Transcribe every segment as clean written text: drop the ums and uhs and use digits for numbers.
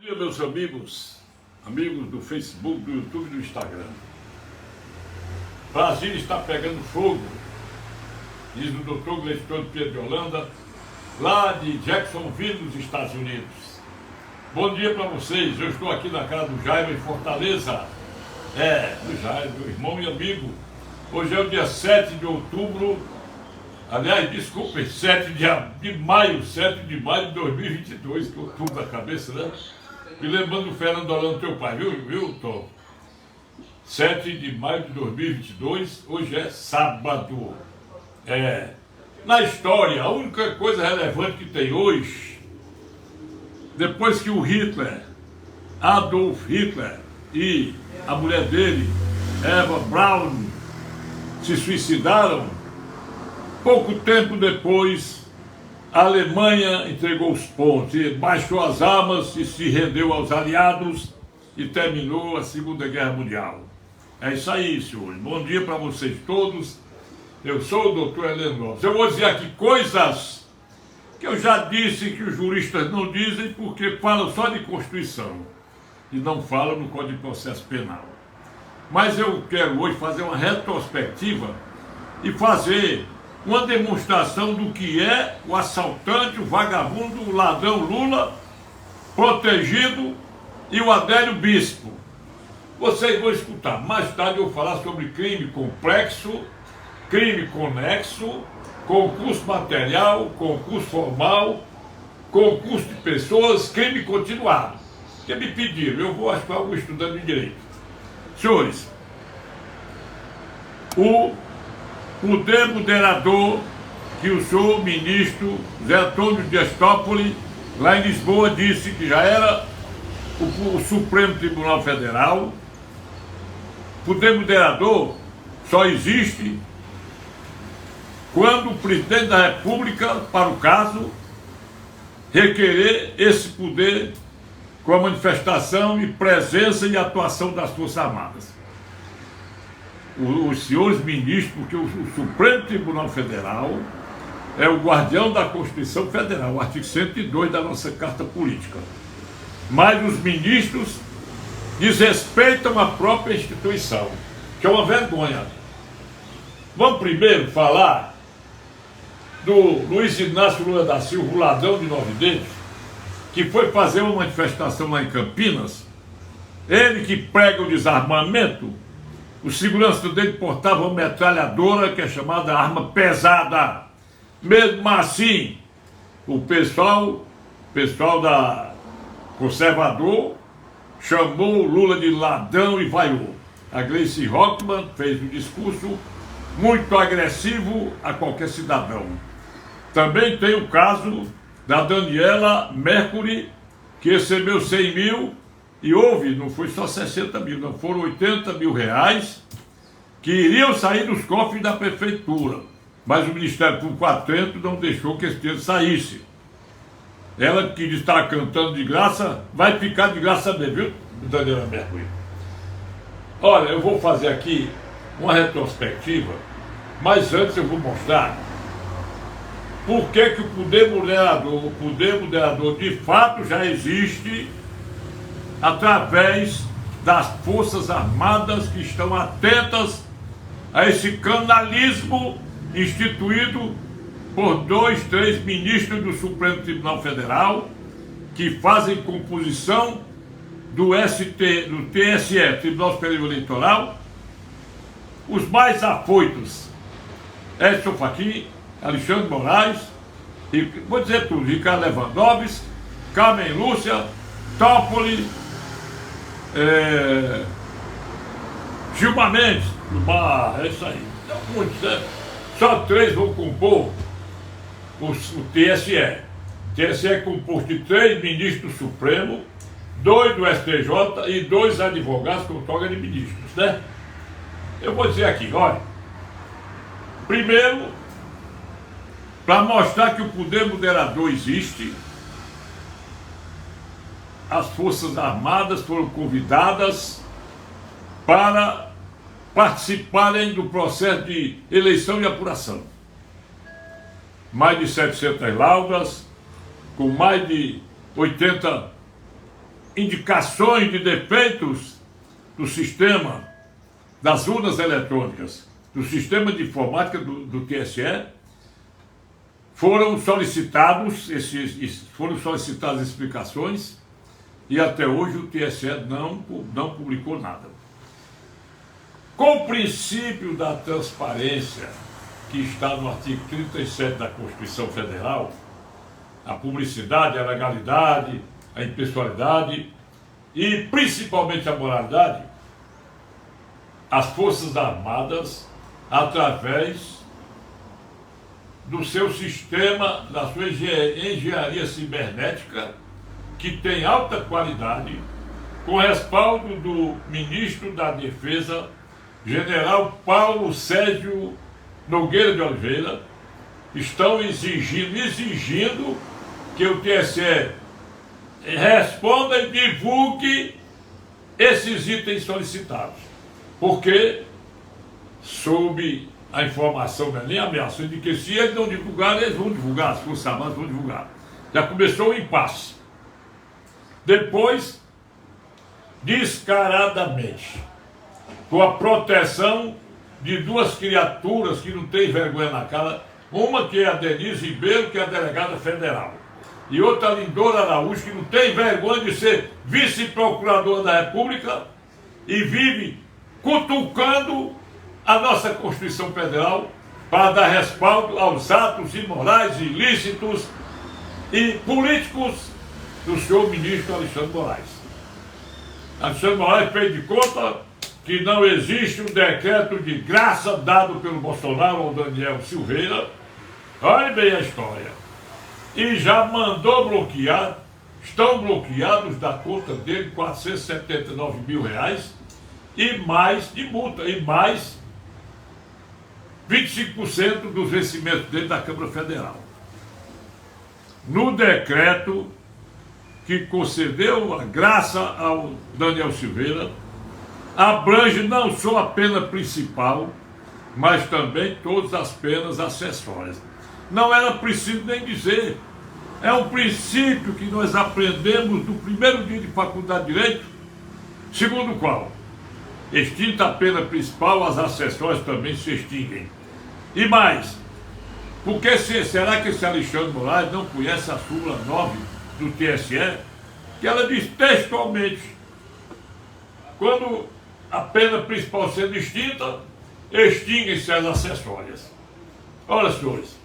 Bom dia, meus amigos do Facebook, do YouTube e do Instagram. Brasília está pegando fogo, diz o doutor Gleison Pedro de Holanda, lá de Jacksonville, nos Estados Unidos. Bom dia para vocês, eu estou aqui na casa do Jairo, em Fortaleza. Do Jairo, meu irmão e amigo. Hoje é o dia 7 de outubro, aliás, desculpem, 7 de maio de 2022, que outubro da cabeça, né? E lembrando o Fernando Holanda, teu pai, viu, Tom? 7 de maio de 2022, hoje é sábado. Na história, a única coisa relevante que tem hoje, depois que o Hitler, Adolf Hitler, e a mulher dele, Eva Braun, se suicidaram, pouco tempo depois, a Alemanha entregou os pontos, baixou as armas e se rendeu aos aliados e terminou a Segunda Guerra Mundial. É isso aí, senhores. Bom dia para vocês todos. Eu sou o doutor Heleno Lopes. Eu vou dizer aqui coisas que eu já disse que os juristas não dizem porque falam só de Constituição e não falam no Código de Processo Penal. Mas eu quero hoje fazer uma retrospectiva e fazer uma demonstração do que é o assaltante, o vagabundo, o ladrão Lula, protegido, e o Adélio Bispo. Vocês vão escutar. Mais tarde eu vou falar sobre crime complexo, crime conexo, concurso material, concurso formal, concurso de pessoas, crime continuado. Que me pediram, eu vou achar algum estudante de direito. Senhores, o poder moderador que o senhor ministro Zé Antônio Dias Toffoli, lá em Lisboa, disse que já era o Supremo Tribunal Federal. Poder moderador só existe quando o presidente da República, para o caso, requerer esse poder com a manifestação e presença e atuação das Forças Armadas. Os senhores ministros, porque o Supremo Tribunal Federal é o guardião da Constituição Federal, o artigo 102 da nossa Carta Política. Mas os ministros desrespeitam a própria instituição, que é uma vergonha. Vamos primeiro falar do Luiz Inácio Lula da Silva, o ladrão de Nove Dedos, que foi fazer uma manifestação lá em Campinas. Ele que prega o desarmamento. O segurança dele portava uma metralhadora que é chamada arma pesada. Mesmo assim, o pessoal da conservador chamou o Lula de ladrão e vaiou. A Gleice Hoffmann fez um discurso muito agressivo a qualquer cidadão. Também tem o caso da Daniela Mercury, que recebeu 100 mil. E houve, não foi só 60 mil, não, foram 80 mil reais que iriam sair dos cofres da prefeitura. Mas o Ministério Público atento não deixou que esse dinheiro saísse. Ela que está cantando de graça, vai ficar de graça mesmo, viu, Daniela Mercury? Olha, eu vou fazer aqui uma retrospectiva, mas antes eu vou mostrar por que o poder moderador de fato já existe através das Forças Armadas que estão atentas a esse canalismo instituído por 2, 3 ministros do Supremo Tribunal Federal que fazem composição do TSE, Tribunal Superior Eleitoral, os mais afoitos, Edson Fachin, Alexandre Moraes, e vou dizer tudo, Ricardo Lewandowski, Carmen Lúcia, Toffoli, Gilmar Mendes, é isso aí. Não, muitos, né? Só 3 vão compor o TSE. O TSE é composto de 3 ministros do Supremo, 2 do STJ e 2 advogados com toga de ministros, né? Eu vou dizer aqui, olha. Primeiro, para mostrar que o poder moderador existe, as Forças Armadas foram convidadas para participarem do processo de eleição e apuração. Mais de 700 laudas, com mais de 80 indicações de defeitos do sistema das urnas eletrônicas, do sistema de informática do TSE, foram solicitadas explicações e até hoje o TSE não publicou nada. Com o princípio da transparência que está no artigo 37 da Constituição Federal, a publicidade, a legalidade, a impessoalidade e principalmente a moralidade, as Forças Armadas, através do seu sistema, da sua engenharia cibernética, que tem alta qualidade, com respaldo do ministro da Defesa, General Paulo Sérgio Nogueira de Oliveira, estão exigindo que o TSE responda e divulgue esses itens solicitados. Porque, sob a informação, não é nem ameaça, de que se eles não divulgarem, eles vão divulgar, as Forças Armadas vão divulgar. Já começou o impasse. Depois, descaradamente, com a proteção de duas criaturas que não têm vergonha na cara, uma que é a Denise Ribeiro, que é a delegada federal, e outra a Lindora Araújo, que não tem vergonha de ser vice-procuradora da República e vive cutucando a nossa Constituição Federal para dar respaldo aos atos imorais, ilícitos e políticos do senhor ministro Alexandre Moraes. Alexandre Moraes fez de conta que não existe um decreto de graça dado pelo Bolsonaro ao Daniel Silveira. Olhe bem a história. E já mandou bloquear, estão bloqueados da conta dele R$479 mil e mais de multa, e mais 25% dos vencimentos dele da Câmara Federal. No decreto que concedeu a graça ao Daniel Silveira, abrange não só a pena principal, mas também todas as penas acessórias. Não era preciso nem dizer. É um princípio que nós aprendemos do primeiro dia de faculdade de Direito, segundo o qual, extinta a pena principal, as acessórias também se extinguem. E mais, porque será que esse Alexandre Moraes não conhece a súmula 9 do TSE, que ela diz textualmente, quando a pena principal sendo extinta, extinguem-se as acessórias. Olha, senhores,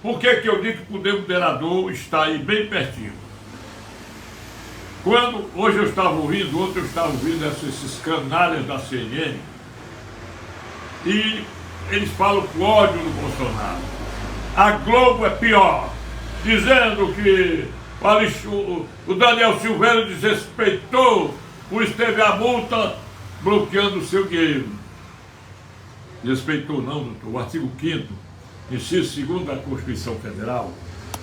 por que eu digo que o poder moderador está aí bem pertinho? Quando, hoje eu estava ouvindo, ontem eu estava ouvindo esses canalhas da CNN, e eles falam com ódio do Bolsonaro. A Globo é pior, dizendo que o Daniel Silveira desrespeitou, por isso teve a multa bloqueando o seu dinheiro. Respeitou não, doutor. O artigo 5º, inciso 2º da Constituição Federal,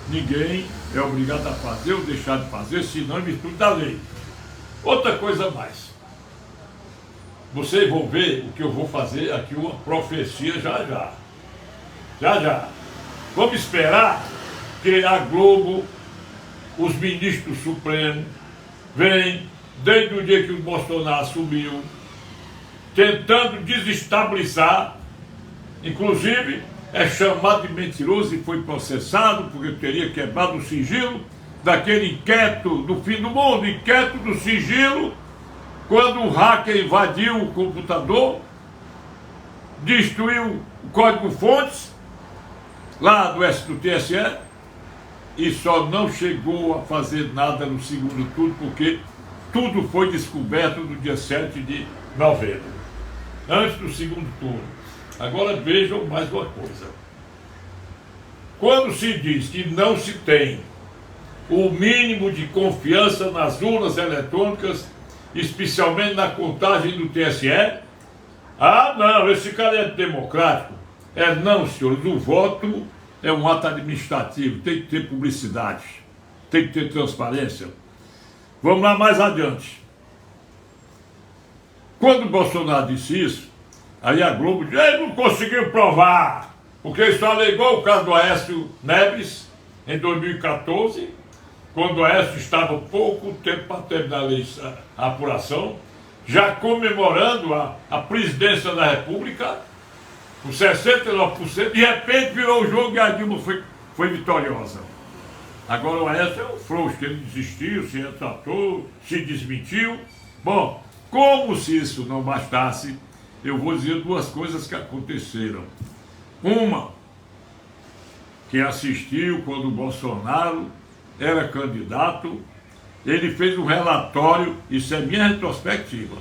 ninguém é obrigado a fazer ou deixar de fazer, senão em virtude da lei. Outra coisa mais. Vocês vão ver o que eu vou fazer aqui, uma profecia já já. Já já. Vamos esperar que a Globo, os ministros supremos, venham, desde o dia que o Bolsonaro assumiu, tentando desestabilizar, inclusive é chamado de mentiroso e foi processado porque teria quebrado o sigilo daquele inquérito do fim do mundo, inquérito do sigilo, quando o hacker invadiu o computador, destruiu o código-fontes lá do TSE e só não chegou a fazer nada no segundo turno, porque tudo foi descoberto no dia 7 de novembro, antes do segundo turno. Agora vejam mais uma coisa. Quando se diz que não se tem o mínimo de confiança nas urnas eletrônicas, especialmente na contagem do TSE, não, esse cara é democrático. Não, senhores, o voto é um ato administrativo, tem que ter publicidade, tem que ter transparência. Vamos lá mais adiante. Quando o Bolsonaro disse isso, aí a Globo disse, ele não conseguiu provar, porque ele só alegou o caso do Aécio Neves, em 2014, quando o Aécio estava pouco tempo para terminar a apuração, já comemorando a presidência da República, com 69%, de repente virou o jogo e a Dilma foi vitoriosa. Agora o Aécio é um frouxo, que ele desistiu, se retratou, se desmentiu. Bom, como se isso não bastasse, eu vou dizer duas coisas que aconteceram. Uma, quem assistiu quando o Bolsonaro era candidato, ele fez um relatório, isso é minha retrospectiva,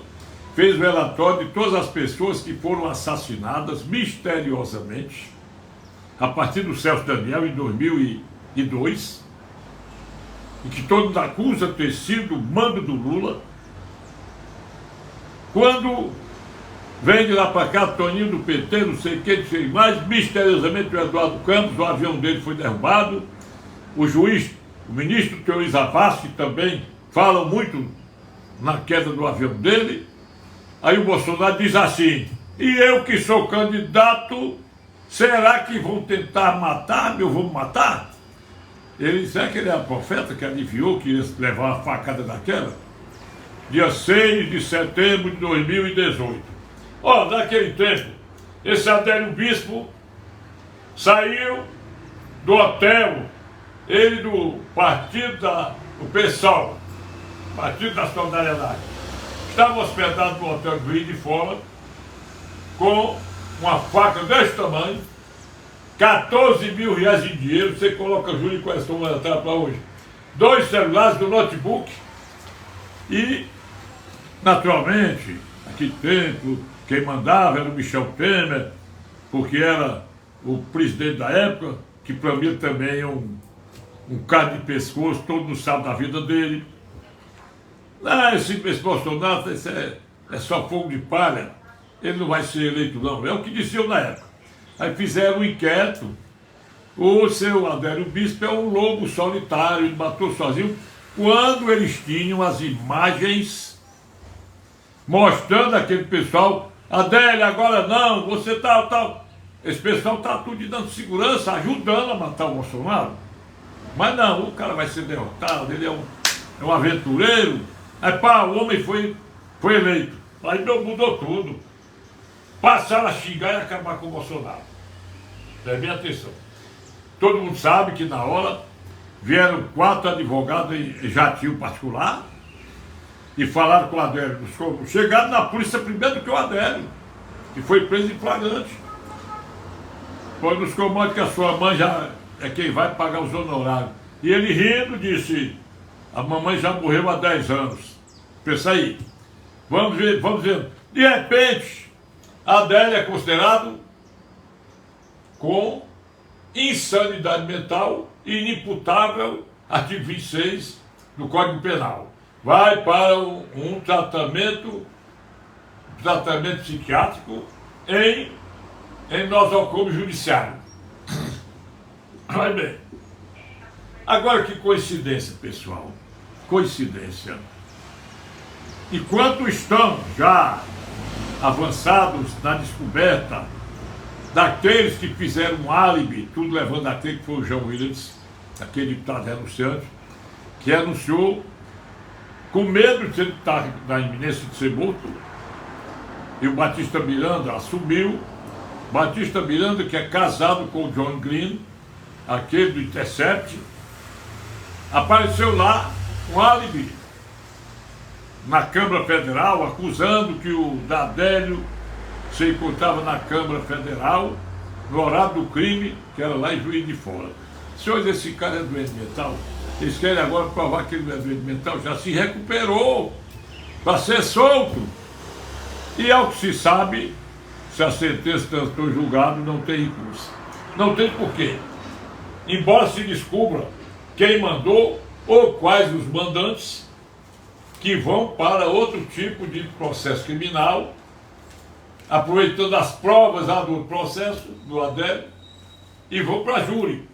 fez um relatório de todas as pessoas que foram assassinadas misteriosamente, a partir do Celso Daniel em 2002, e que todo mundo acusa ter sido o mando do Lula. Quando vem de lá para cá, Toninho do PT, não sei quem, não sei mais, misteriosamente o Eduardo Campos, o avião dele foi derrubado, o juiz, o ministro Teori Zavascki também falam muito na queda do avião dele. Aí o Bolsonaro diz assim: e eu que sou candidato, será que vão tentar matar-me, eu vou me matar? Ele disse que ele é a profeta que adivinhou que ia levar uma facada daquela. Dia 6 de setembro de 2018. Ó, naquele tempo, esse Adélio Bispo saiu do hotel, ele do partido do PSOL, Partido da Solidariedade, estava hospedado no hotel do Rio de Fora, com uma faca desse tamanho, 14 mil reais em dinheiro, você coloca Júlio e questão monetária para hoje, 2 celulares do notebook e, naturalmente, naquele tempo, quem mandava era o Michel Temer, porque era o presidente da época, que para mim também é um cara de pescoço, todo mundo sabe da vida dele. Não, esse Bolsonaro é só fogo de palha, ele não vai ser eleito não, é o que diziam na época. Aí fizeram um inquérito, o seu Adélio Bispo é um lobo solitário, ele matou sozinho, quando eles tinham as imagens mostrando aquele pessoal, Adélio, agora não, você tal. Esse pessoal está tudo dando segurança, ajudando a matar o Bolsonaro. Mas não, o cara vai ser derrotado, ele é um aventureiro. Aí pá, o homem foi eleito. Aí mudou tudo. Passaram a xingar e acabar com o Bolsonaro. Preste atenção. Todo mundo sabe que na hora vieram 4 advogados em jatinho particular e falaram com o Adélio. Chegaram na polícia primeiro do que o Adélio, que foi preso em flagrante. Pois nos comandos que a sua mãe já é quem vai pagar os honorários. E ele rindo disse: a mamãe já morreu há 10 anos. Pensa aí. Vamos ver. De repente, Adélio é considerado com insanidade mental inimputável, artigo 26 do Código Penal. Vai para um tratamento psiquiátrico em nosocomio judiciário. Vai bem. Agora que coincidência, pessoal. Coincidência. Enquanto estão já avançados na descoberta daqueles que fizeram um álibi, tudo levando aquele que foi o João Williams, aquele deputado renunciante, que anunciou, com medo de estar na iminência de ser morto, e o Batista Miranda assumiu. Batista Miranda, que é casado com o John Green, aquele do Intercept, apareceu lá um álibi na Câmara Federal, acusando que o Adélio se encontrava na Câmara Federal no horário do crime, que era lá em Juiz de Fora. Senhores, esse cara é doente mental. Eles querem agora provar que ele não é doente mental, já se recuperou para ser solto. E ao que se sabe, se a sentença transitou em julgado, não tem recurso. Não tem porquê. Embora se descubra quem mandou ou quais os mandantes, que vão para outro tipo de processo criminal, aproveitando as provas lá do processo do Adélio, e vão para júri.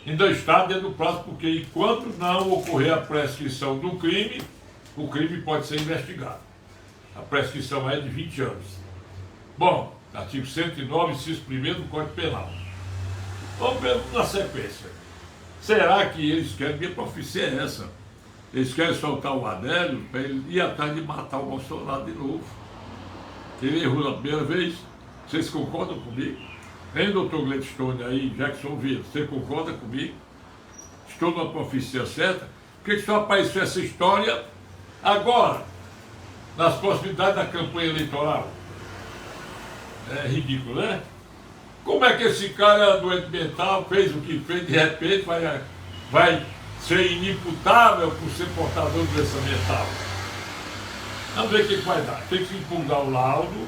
Ainda está dentro do prazo, porque enquanto não ocorrer a prescrição do crime, o crime pode ser investigado. A prescrição é de 20 anos. Bom, artigo 109, inciso 1º do Código Penal. Vamos ver na sequência. Será que eles querem? Minha profecia é essa. Eles querem soltar o Adélio para ele ir atrás de matar o Bolsonaro de novo. Ele errou na primeira vez. Vocês concordam comigo? Hein, doutor Gladstone aí, Jackson Villa, você concorda comigo? Estou numa profecia certa? Por que só apareceu essa história agora, nas proximidades da campanha eleitoral? É ridículo, né? Como é que esse cara doente mental fez o que fez, de repente vai ser inimputável por ser portador de doença mental? Vamos ver o que vai dar. Tem que impugnar o laudo,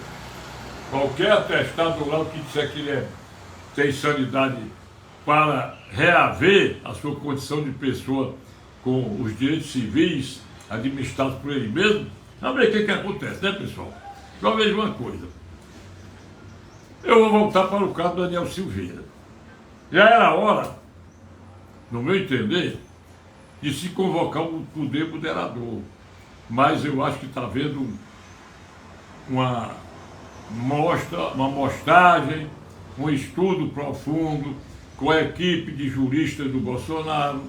qualquer atestado do laudo que disser que ele tem sanidade para reaver a sua condição de pessoa com os direitos civis administrados por ele mesmo. Vamos ver o que acontece, né, pessoal? Só veja uma coisa. Eu vou voltar para o caso do Daniel Silveira. Já era hora, no meu entender, de se convocar um poder moderador. Mas eu acho que está havendo uma mostragem, um estudo profundo com a equipe de juristas do Bolsonaro.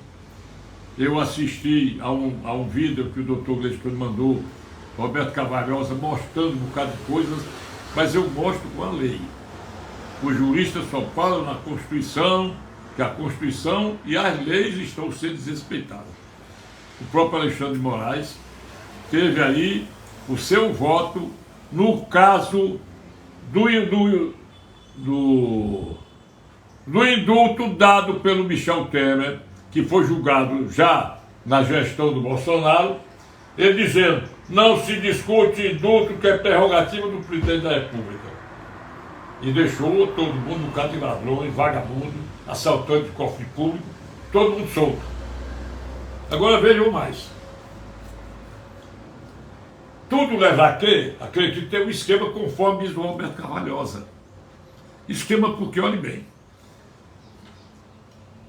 Eu assisti a um vídeo que o doutor Gladstone mandou, Roberto Cavalhosa, mostrando um bocado de coisas, mas eu mostro com a lei. Os juristas só falam na Constituição, que a Constituição e as leis estão sendo desrespeitadas. O próprio Alexandre de Moraes teve aí o seu voto no caso do indulto dado pelo Michel Temer, que foi julgado já na gestão do Bolsonaro, ele dizendo: não se discute indulto, que é prerrogativa do presidente da República. E deixou todo mundo, um bocado de ladrões, vagabundo, assaltante de cofre público, todo mundo solto. Agora vejam mais. Tudo leva a crer que tem um esquema conforme diz o Roberto Cavalhosa. Esquema porque, olhe bem,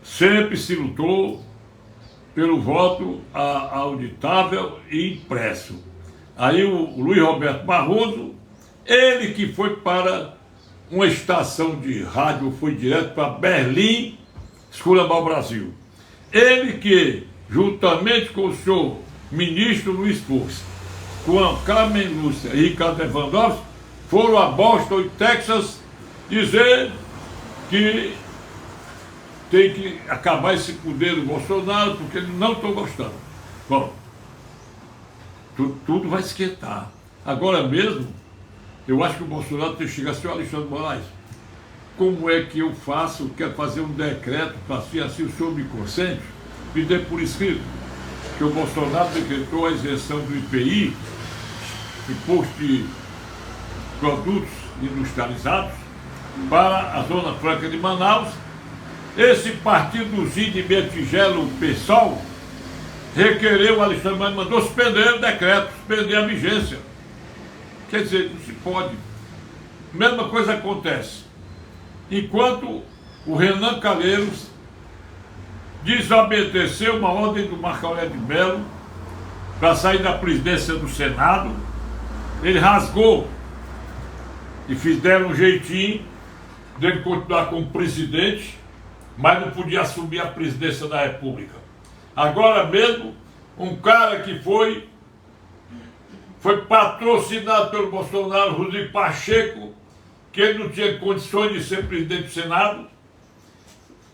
sempre se lutou pelo voto auditável e impresso. Aí o Luiz Roberto Barroso, ele que foi para uma estação de rádio, foi direto para Berlim, esculhambar o Brasil. Ele que, juntamente com o senhor ministro Luiz Fux, com a Carmen Lúcia e Ricardo Lewandowski, foram a Boston e Texas dizer que tem que acabar esse poder do Bolsonaro, porque eles não estão gostando. Bom, tudo vai esquentar. Agora mesmo, eu acho que o Bolsonaro tem que chegar assim: Alexandre Moraes, como é que eu faço? Quero fazer um decreto para assim o senhor me consente, me dê por escrito que o Bolsonaro decretou a isenção do IPI, Imposto de Produtos Industrializados, para a Zona Franca de Manaus. Esse partidozinho de meia tigela, o PSOL, requereu, o Alexandre Moraes mandou suspender o decreto, suspender a vigência. Quer dizer, não se pode. Mesma coisa acontece. Enquanto o Renan Calheiros desobedeceu uma ordem do Marco Aurélio de Mello para sair da presidência do Senado, ele rasgou e fizeram um jeitinho dele continuar como presidente, mas não podia assumir a presidência da República. Agora mesmo, um cara que foi patrocinado pelo Bolsonaro, Rodrigo Pacheco, que ele não tinha condições de ser presidente do Senado,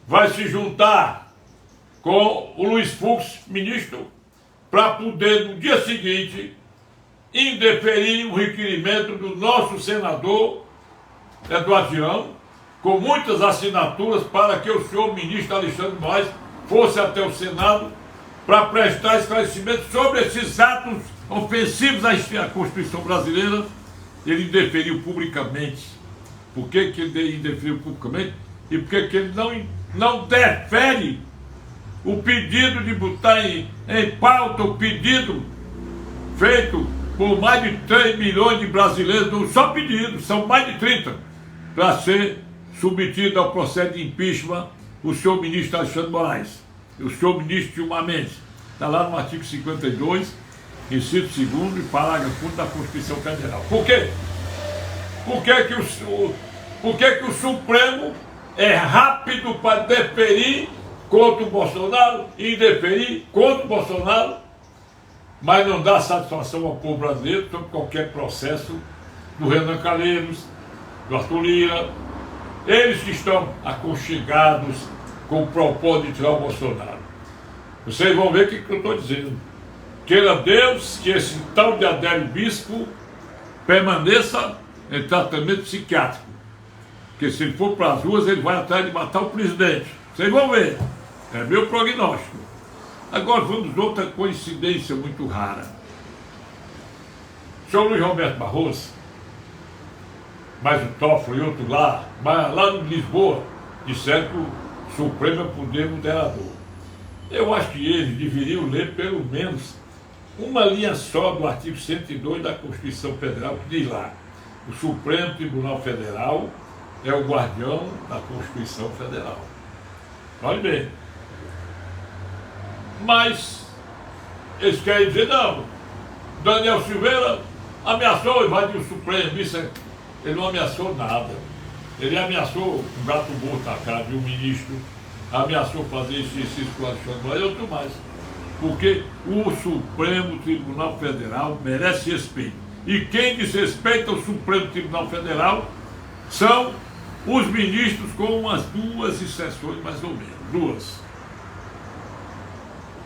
vai se juntar com o Luiz Fux, ministro, para poder, no dia seguinte, indeferir o requerimento do nosso senador Eduardo Girão, com muitas assinaturas, para que o senhor ministro Alexandre de Moraes fosse até o Senado para prestar esclarecimento sobre esses atos ofensivos à Constituição brasileira. Ele indeferiu publicamente. Por que ele indeferiu publicamente? E por que ele não defere o pedido de botar em pauta o pedido feito por mais de 3 milhões de brasileiros, não só pedidos, são mais de 30, para ser submetido ao processo de impeachment o senhor ministro Alexandre de Moraes, o senhor ministro Gilmar Mendes. Está lá no artigo 52, inciso 2º e parágrafo 1º da Constituição Federal. Por quê? Por que o Supremo é rápido para deferir contra o Bolsonaro, indeferir contra o Bolsonaro, mas não dá satisfação ao povo brasileiro sobre qualquer processo do Renan Calheiros, do Arthur Lira, eles que estão aconchegados com o propósito de tirar o Bolsonaro. Vocês vão ver o que eu estou dizendo. Queira Deus que esse tal de Adélio Bispo permaneça em tratamento psiquiátrico. Porque se ele for para as ruas, ele vai atrás de matar o presidente. Vocês vão ver. É meu prognóstico. Agora vamos a outra coincidência muito rara. O senhor Luiz Roberto Barroso, mais o Toffoli e outro lá, mas lá em Lisboa, disseram que o Supremo é poder moderador. Eu acho que eles deveriam ler pelo menos uma linha só do artigo 102 da Constituição Federal, que diz lá: o Supremo Tribunal Federal é o guardião da Constituição Federal. Olha bem. Mas eles querem dizer, não, Daniel Silveira ameaçou invadir o Supremo. Ele não ameaçou nada. Ele ameaçou um gato morto na cara de um ministro, ameaçou fazer exercício com o Alexandre Moraes e outro mais. Porque o Supremo Tribunal Federal merece respeito. E quem desrespeita o Supremo Tribunal Federal são os ministros, com umas duas exceções mais ou menos. Duas.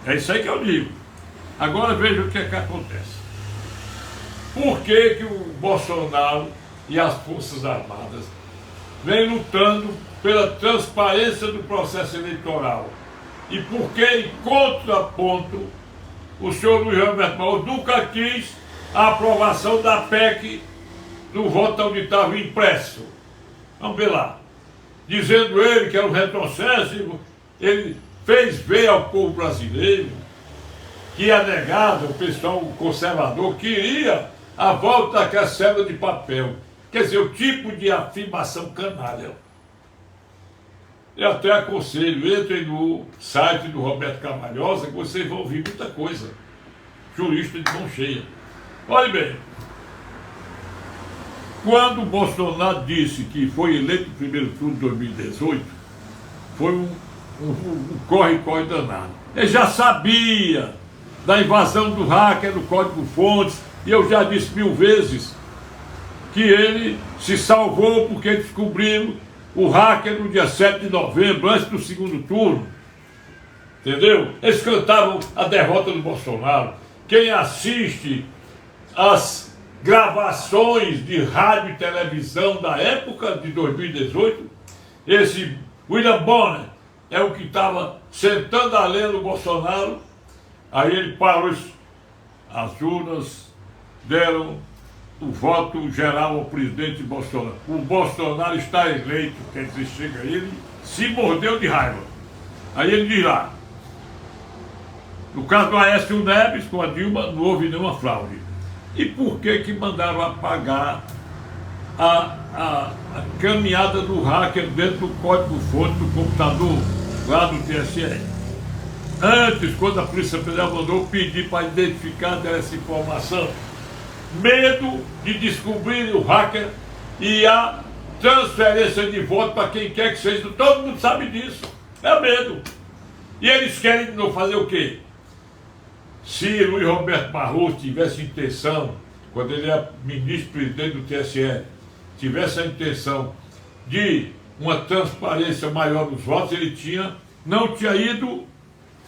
É isso aí que eu digo. Agora veja o que é que acontece. Por que o Bolsonaro e as Forças Armadas vêm lutando pela transparência do processo eleitoral? E por que, em contraponto, o senhor Luiz Roberto Barroso nunca quis a aprovação da PEC do voto auditável impresso? Vamos ver lá. Dizendo ele que era um retrocesso, ele fez ver ao povo brasileiro que a negada, o pessoal conservador, queria a volta daquela cédula de papel. Quer dizer, o tipo de afirmação canalha. Eu até aconselho, entrem no site do Roberto Cavalhosa, que vocês vão ouvir muita coisa. Jurista de mão cheia. Olha bem, quando o Bolsonaro disse que foi eleito no primeiro turno de 2018, foi um corre-corre danado. Ele já sabia da invasão do hacker do código-fontes, e eu já disse 1000 vezes que ele se salvou porque descobriram o hacker no dia 7 de novembro, antes do segundo turno. Entendeu? Eles cantavam a derrota do Bolsonaro. Quem assiste as gravações de rádio e televisão da época de 2018, esse William Bonner é o que estava sentando a lenha do Bolsonaro. Aí ele parou, as urnas deram o voto geral ao presidente Bolsonaro. O Bolsonaro está eleito, quer dizer, chega ele, se mordeu de raiva. Aí ele diz lá, no caso do Aécio Neves, com a Dilma, não houve nenhuma fraude. E por que mandaram apagar a caminhada do hacker dentro do código-fonte do computador lá do TSE? Antes, quando a Polícia Federal mandou pedir para identificar essa informação, medo de descobrir o hacker e a transferência de voto para quem quer que seja. Todo mundo sabe disso. É medo. E eles querem não fazer o quê? Se Luiz Roberto Barroso tivesse intenção, quando ele é ministro-presidente do TSE, tivesse a intenção de uma transparência maior dos votos, ele não tinha ido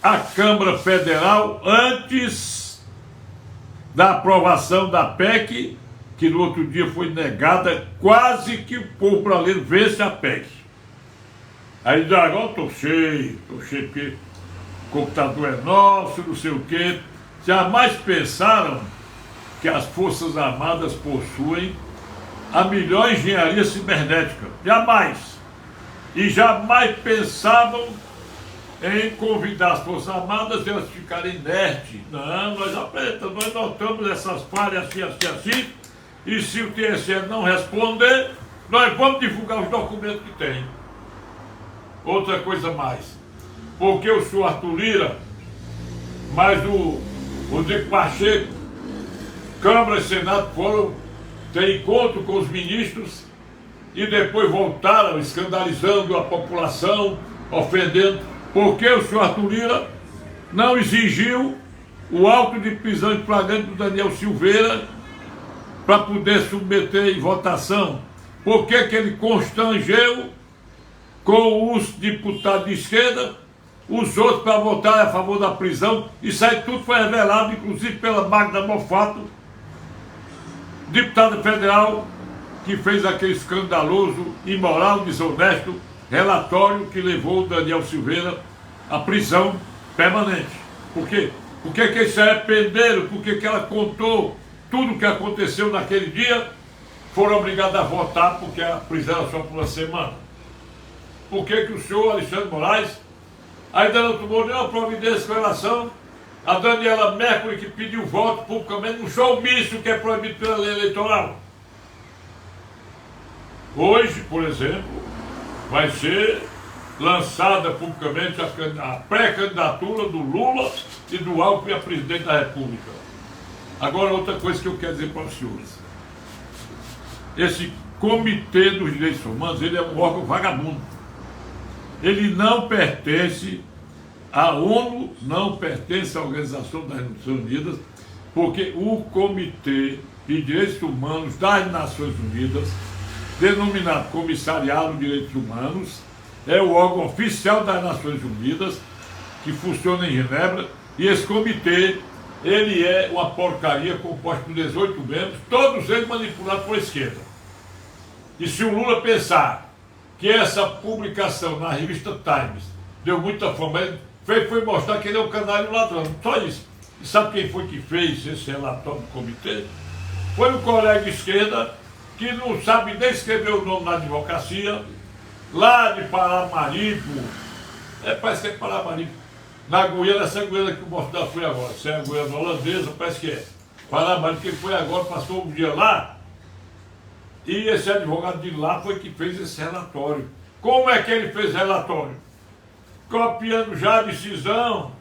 à Câmara Federal antes da aprovação da PEC, que no outro dia foi negada, quase que o povo brasileiro vence a PEC. Aí diz, agora estou cheio porque o computador é nosso, não sei o quê. Jamais pensaram que as Forças Armadas possuem a melhor engenharia cibernética. Jamais. E jamais pensavam em convidar as Forças Armadas e elas ficarem inertes. Não, nós notamos essas falhas assim, e se o TSE não responder, nós vamos divulgar os documentos que tem. Outra coisa mais, porque o senhor Arthur Lira, mas o Rodrigo Pacheco, Câmara e Senado foram ter encontro com os ministros e depois voltaram escandalizando a população, ofendendo Porque o senhor Arthur Lira não exigiu o auto de prisão em flagrante do Daniel Silveira para poder submeter em votação? Por que ele constrangeu com os deputados de esquerda, os outros para votar a favor da prisão? Isso aí tudo foi revelado, inclusive pela Magda Mofato, deputada federal, que fez aquele escandaloso, imoral, desonesto relatório que levou o Daniel Silveira à prisão permanente. Por quê? Por que eles se arrependeram? Por que ela contou tudo o que aconteceu naquele dia? Foram obrigados a votar porque a prisão era só por uma semana. Por que o senhor Alexandre Moraes ainda não tomou nenhuma providência com relação a Daniela Mercury, que pediu voto publicamente num showmício que é proibido pela lei eleitoral? Hoje, por exemplo, vai ser lançada publicamente a pré-candidatura do Lula e do Alckmin a presidente da República. Agora, outra coisa que eu quero dizer para os senhores. Esse Comitê dos Direitos Humanos, ele é um órgão vagabundo. Ele não pertence à ONU, não pertence à Organização das Nações Unidas, porque o Comitê de Direitos Humanos das Nações Unidas, denominado Comissariado de Direitos Humanos, é o órgão oficial das Nações Unidas, que funciona em Genebra, e esse comitê, ele é uma porcaria composta por 18 membros, todos eles manipulados por esquerda. E se o Lula pensar que essa publicação na revista Times deu muita fama, ele foi mostrar que ele é um canário ladrão, só isso. E sabe quem foi que fez esse relatório do comitê? Foi um colega de esquerda que não sabe nem escrever o nome na advocacia, lá de Paramaribo, parece que é Paramaribo, na Guiana, essa Guiana que o Mortal foi agora, se é a Guiana holandesa, parece que é Paramaribo, que ele foi agora, passou um dia lá, e esse advogado de lá foi que fez esse relatório. Como é que ele fez relatório? Copiando já a decisão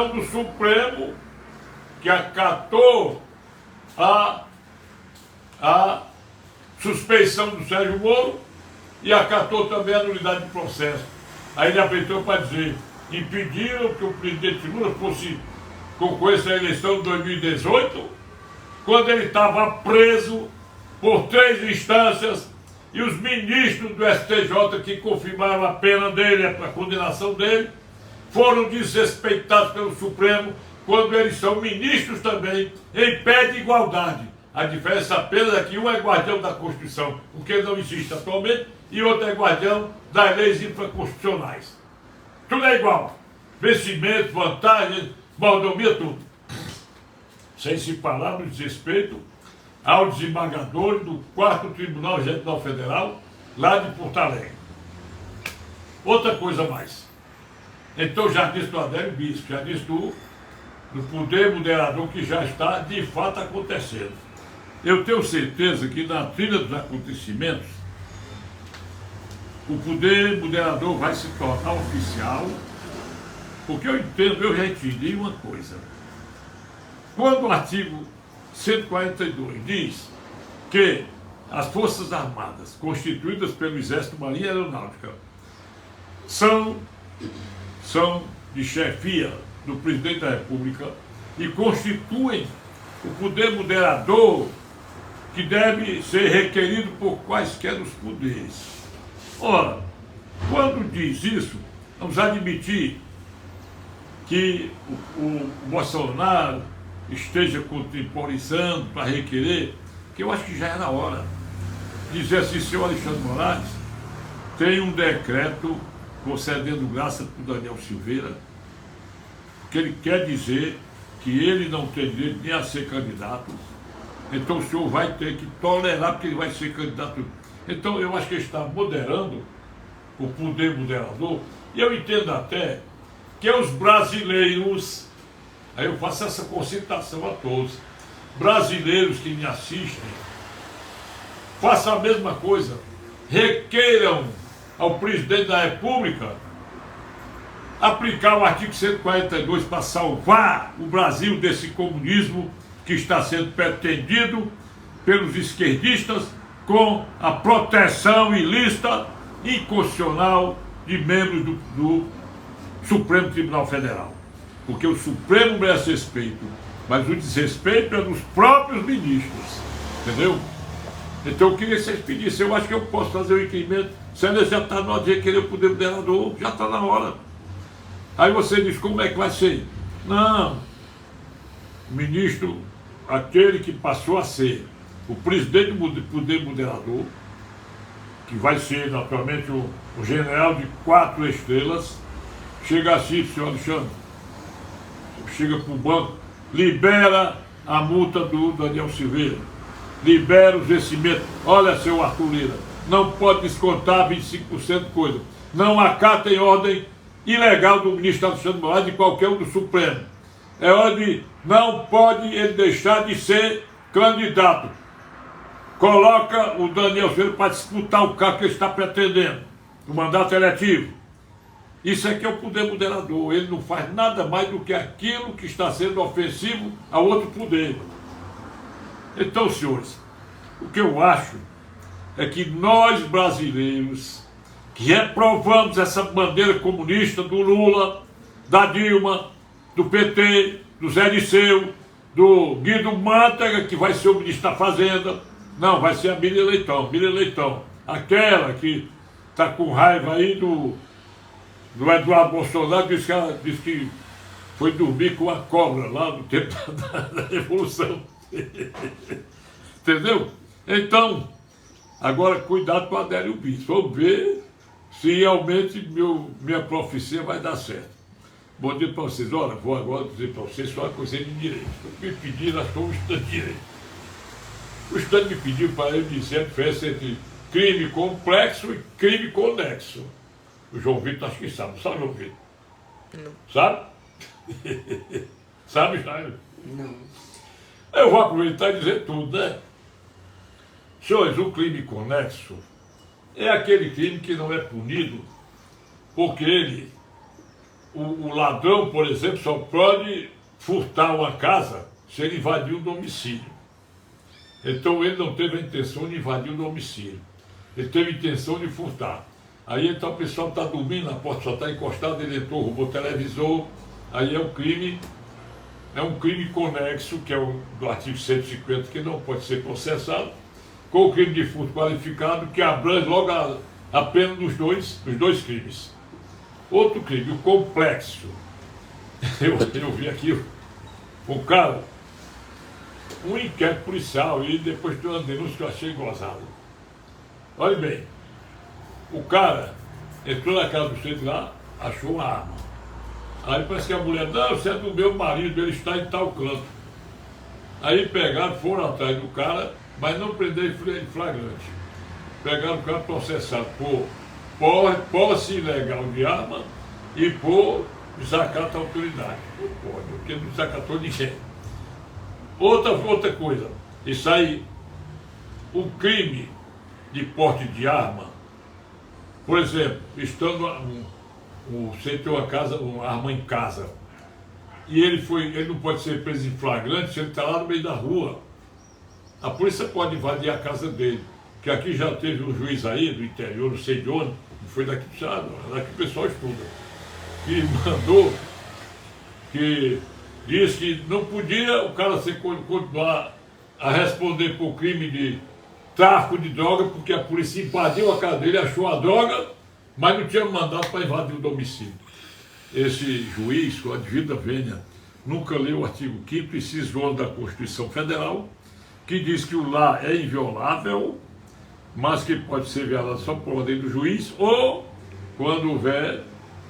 do Supremo, que acatou a suspeição do Sérgio Moro e acatou também a nulidade de processo. Aí ele aproveitou para dizer: impediram que o presidente Lula fosse concorrer à eleição de 2018, quando ele estava preso por 3 instâncias, e os ministros do STJ que confirmaram a pena dele, a condenação dele, foram desrespeitados pelo Supremo, quando eles são ministros também, em pé de igualdade. A diferença apenas é que um é guardião da Constituição, o que não existe atualmente, e outro é guardião das leis infraconstitucionais. Tudo é igual. Vencimento, vantagem, mordomia, tudo. Sem se falar no desrespeito ao desembargador do 4º Tribunal Regional Federal, lá de Porto Alegre. Outra coisa mais. Então já disse do Adélio Bispo, já disse do poder moderador, que já está de fato acontecendo. Eu tenho certeza que na trilha dos acontecimentos, o poder moderador vai se tornar oficial, porque eu já entendi uma coisa. Quando o artigo 142 diz que as Forças Armadas, constituídas pelo Exército, Marinha e Aeronáutica, são de chefia do Presidente da República e constituem o poder moderador que deve ser requerido por quaisquer os poderes. Ora, quando diz isso, vamos admitir que o Bolsonaro esteja contemporizando para requerer, que eu acho que já era hora. Dizer assim: senhor Alexandre Moraes, tem um decreto concedendo graça para o Daniel Silveira, que ele quer dizer que ele não tem direito nem a ser candidato, então o senhor vai ter que tolerar, porque ele vai ser candidato. Então eu acho que ele está moderando o poder moderador, e eu entendo até que os brasileiros, aí eu faço essa concitação a todos, brasileiros que me assistem, façam a mesma coisa, requeiram ao presidente da República aplicar o artigo 142 para salvar o Brasil desse comunismo que está sendo pretendido pelos esquerdistas com a proteção ilícita, inconstitucional de membros do Supremo Tribunal Federal. Porque o Supremo merece respeito, mas o desrespeito é dos próprios ministros. Entendeu? Então eu queria que vocês pedissem. Eu acho que eu posso fazer o requerimento. Se ainda já está na hora de requerer o poder moderador, já está na hora. Aí você diz, como é que vai ser? Não, o ministro, aquele que passou a ser o presidente do poder moderador, que vai ser naturalmente o general de 4 estrelas, chega assim, senhor Alexandre, chega para o banco, libera a multa do Daniel Silveira, libera os vencimentos. Olha, seu Arthur Lira, não pode descontar 25% de coisa. Não acata em ordem ilegal do ministro Alexandre Moraes, de qualquer um do Supremo. É hora de, não pode ele deixar de ser candidato. Coloca o Daniel Silveira para disputar o cargo que ele está pretendendo, o mandato eletivo. Isso aqui é o poder moderador. Ele não faz nada mais do que aquilo que está sendo ofensivo ao outro poder. Então, senhores, o que eu acho é que nós brasileiros que reprovamos essa bandeira comunista do Lula, da Dilma, do PT, do Zé Disseu, do Guido Mantega, que vai ser o ministro da Fazenda. Não, vai ser a Miriam Leitão, aquela que está com raiva aí do Eduardo Bolsonaro, diz que foi dormir com a cobra lá no tempo da Revolução. Entendeu? Então, agora cuidado com a Adélio Bispo. Vamos ver se realmente minha profecia vai dar certo. Bom dia para vocês. Olha, vou agora dizer para vocês só uma coisa de direito. Me pediram, nós somos estudante de direito. O estudante me pediu para eu dizer a diferença entre crime complexo e crime conexo. O João Vitor acho que sabe. Não sabe, João Vitor? Não. Sabe? Sabe, Jair? Não. Eu vou aproveitar e dizer tudo, né? Senhores, o crime conexo é aquele crime que não é punido porque o ladrão, por exemplo, só pode furtar uma casa se ele invadiu um domicílio. Então ele não teve a intenção de invadir o domicílio. Ele teve a intenção de furtar. Aí então o pessoal está dormindo, a porta só está encostada, ele entrou, roubou o televisor. Aí é um crime conexo, que é o do artigo 150, que não pode ser processado, com o crime de furto qualificado, que abrange logo a pena dos dois crimes. Outro crime, o complexo. Eu vi aqui o cara, um inquérito policial, e depois tem uma denúncia que eu achei gozado. Olha bem, o cara entrou na casa do centro lá, achou uma arma. Aí parece que a mulher, não, você é do meu marido, ele está em tal canto. Aí pegaram, foram atrás do cara, mas não prenderam em flagrante. Pegaram o cara processado por posse ilegal de arma e por desacato à autoridade. Não pode, porque não desacatou ninguém. Outra coisa, isso aí, o crime de porte de arma, por exemplo, estando você tem uma arma em casa, e ele não pode ser preso em flagrante se ele está lá no meio da rua. A polícia pode invadir a casa dele, que aqui já teve um juiz aí do interior, não sei de onde, não foi daqui do Estado, daqui o pessoal estuda, que mandou, que diz que não podia o cara continuar a responder por crime de tráfico de droga, porque a polícia invadiu a casa dele, achou a droga, mas não tinha mandado para invadir o domicílio. Esse juiz, com a devida vênia, nunca leu o artigo 5º e cismou da Constituição Federal, que diz que o lar é inviolável, mas que pode ser violado só por ordem do juiz, ou quando houver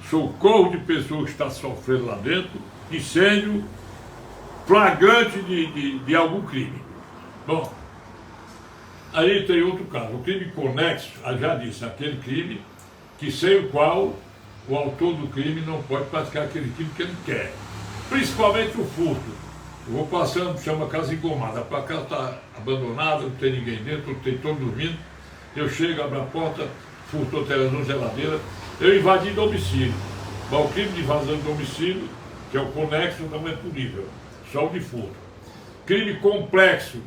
socorro de pessoa que está sofrendo lá dentro, incêndio flagrante de algum crime. Bom, aí tem outro caso, o crime conexo, já disse, aquele crime que sem o qual o autor do crime não pode praticar aquele crime que ele quer. Principalmente o furto. Eu vou passando, chama casa engomada, a casa está abandonada, não tem ninguém dentro, não tem todo dormindo. Eu chego, abro a porta, furtou televisão, geladeira, eu invadi domicílio. Mas o crime de invasão de domicílio, que é o conexo, não é punível, só o de furto. Crime complexo.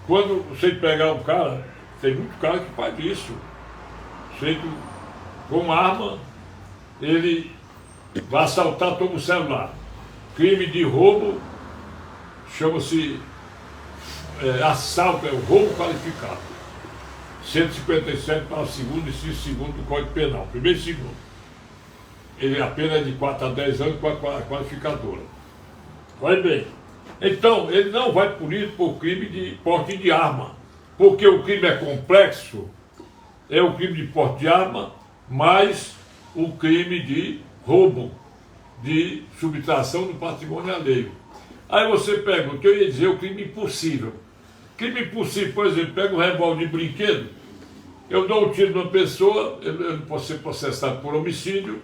Quando você pegar um cara, tem muito cara que faz isso. com arma, ele vai assaltar, toma o celular. Crime de roubo, chama-se assalto, é o roubo qualificado. 157 para o segundo e 6 segundo do Código Penal. Primeiro e segundo. A pena é de 4 a 10 anos com a qualificadora. Vai bem. Então, ele não vai punido por crime de porte de arma. Porque o crime é complexo, é o crime de porte de arma, mais o crime de roubo, de subtração do patrimônio alheio. Aí você pergunta, eu ia dizer o crime impossível. Crime impossível, por exemplo, pega um revólver de brinquedo, eu dou um tiro numa pessoa, eu não posso ser processado por homicídio,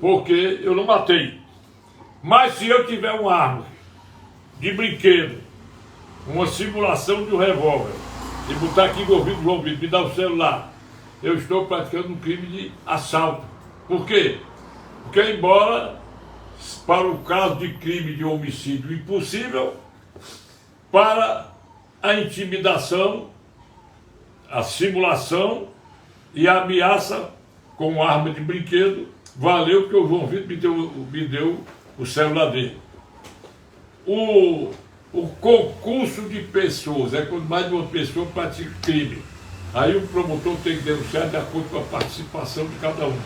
porque eu não matei. Mas se eu tiver uma arma de brinquedo, uma simulação de um revólver, e botar aqui envolvido, me dar o celular, eu estou praticando um crime de assalto. Por quê? Porque embora, para o caso de crime de homicídio impossível, para a intimidação, a simulação e a ameaça com arma de brinquedo, valeu que o João Vitor me deu o celular dele. O concurso de pessoas, é quando mais de uma pessoa pratica crime. Aí o promotor tem que denunciar de acordo com a participação de cada um.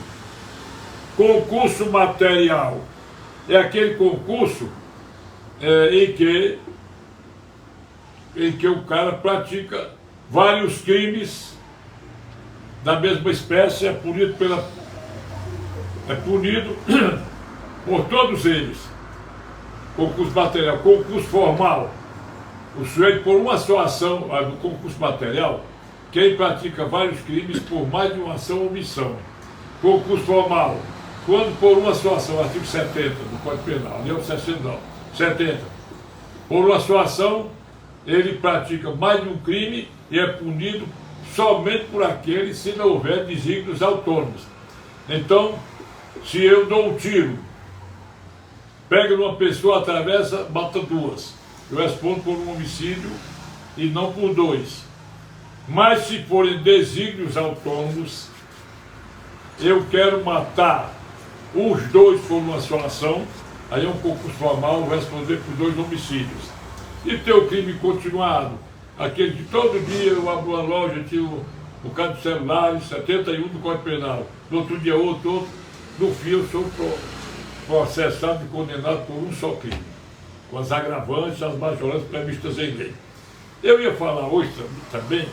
Concurso material é aquele concurso em que o cara pratica vários crimes da mesma espécie, é punido por todos eles. Concurso material, concurso formal, o sujeito por uma só ação do concurso material, quem pratica vários crimes por mais de uma ação ou omissão. Concurso formal, quando por uma só ação, artigo 70 do Código Penal, ali é o 70, por uma só ação, ele pratica mais de um crime e é punido somente por aquele se não houver desígnios autônomos. Então, se eu dou um tiro, pega numa pessoa, atravessa, mata duas. Eu respondo por um homicídio e não por dois. Mas se forem desígnios autônomos, eu quero matar os dois por uma só ação, aí é um concurso formal, vou responder por dois homicídios. E ter o crime continuado, aquele que todo dia eu abro uma loja, tiro o carro de celular, 71 do Código Penal, no outro dia outro, no fim eu sou processado e condenado por um só crime, com as agravantes, as majorantes previstas em lei. Eu ia falar hoje também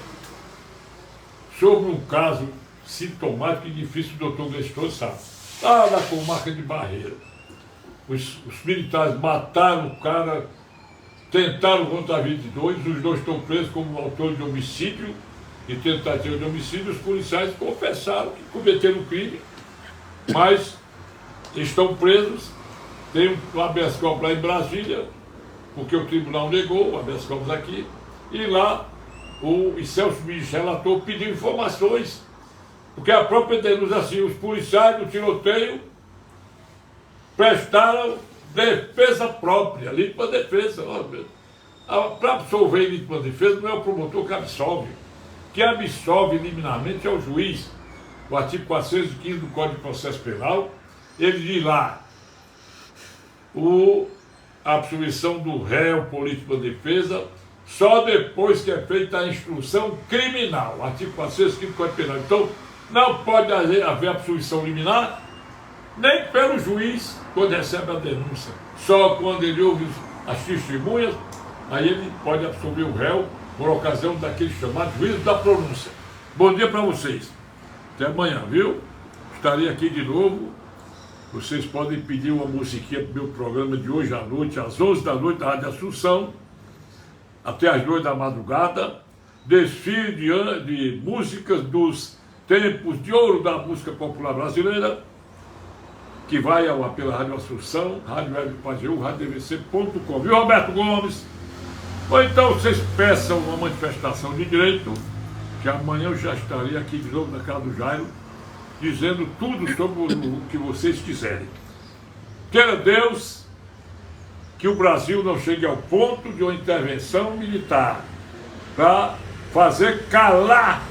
sobre um caso sintomático e difícil que o doutor Gleiston sabe. Lá na comarca de Barreira, os militares mataram o cara, tentaram contra a vida de dois, os dois estão presos como autores de homicídio e tentativa de homicídio. Os policiais confessaram que cometeram o crime, mas estão presos. Tem um habeas corpus lá em Brasília, porque o tribunal negou o habeas corpus aqui, e lá o Celso Michel relator pediu informações, porque a própria denúncia assim, os policiais do tiroteio prestaram defesa própria, legítima defesa. Para absolver legítima defesa não é o promotor que absolve. Que absolve liminarmente é o juiz. O artigo 415 do Código de Processo Penal, ele diz lá, a absolvição do réu por legítima defesa só depois que é feita a instrução criminal, artigo 415 do Código Penal. Então, não pode haver absolvição liminar, nem pelo juiz quando recebe a denúncia. Só quando ele ouve as testemunhas, aí ele pode absolver o réu por ocasião daquele chamado juízo da pronúncia. Bom dia para vocês. Até amanhã, viu? Estarei aqui de novo. Vocês podem pedir uma musiquinha para o meu programa de hoje à noite, às 11 da noite, da Rádio Assunção, até às 2 da madrugada. Desfile de músicas dos tempos de ouro da música popular brasileira, que vai pela Rádio Assunção, Rádio Web Pajeú, RádioDVC.com. Viu, Roberto Gomes? Ou então vocês peçam uma manifestação de direito, que amanhã eu já estarei aqui de novo na casa do Jairo, dizendo tudo sobre o que vocês quiserem. Queira Deus que o Brasil não chegue ao ponto de uma intervenção militar para fazer calar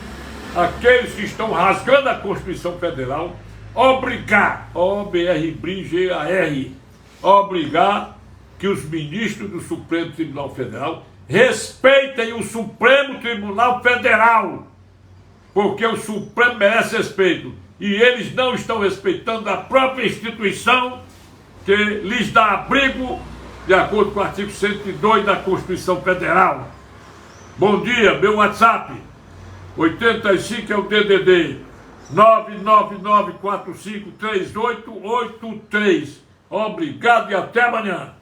aqueles que estão rasgando a Constituição Federal, obrigar, O-B-R-G-A-R, obrigar que os ministros do Supremo Tribunal Federal respeitem o Supremo Tribunal Federal, porque o Supremo merece respeito, e eles não estão respeitando a própria instituição que lhes dá abrigo, de acordo com o artigo 102 da Constituição Federal. Bom dia, meu WhatsApp, 85 é o DDD, 999453883. Obrigado e até amanhã.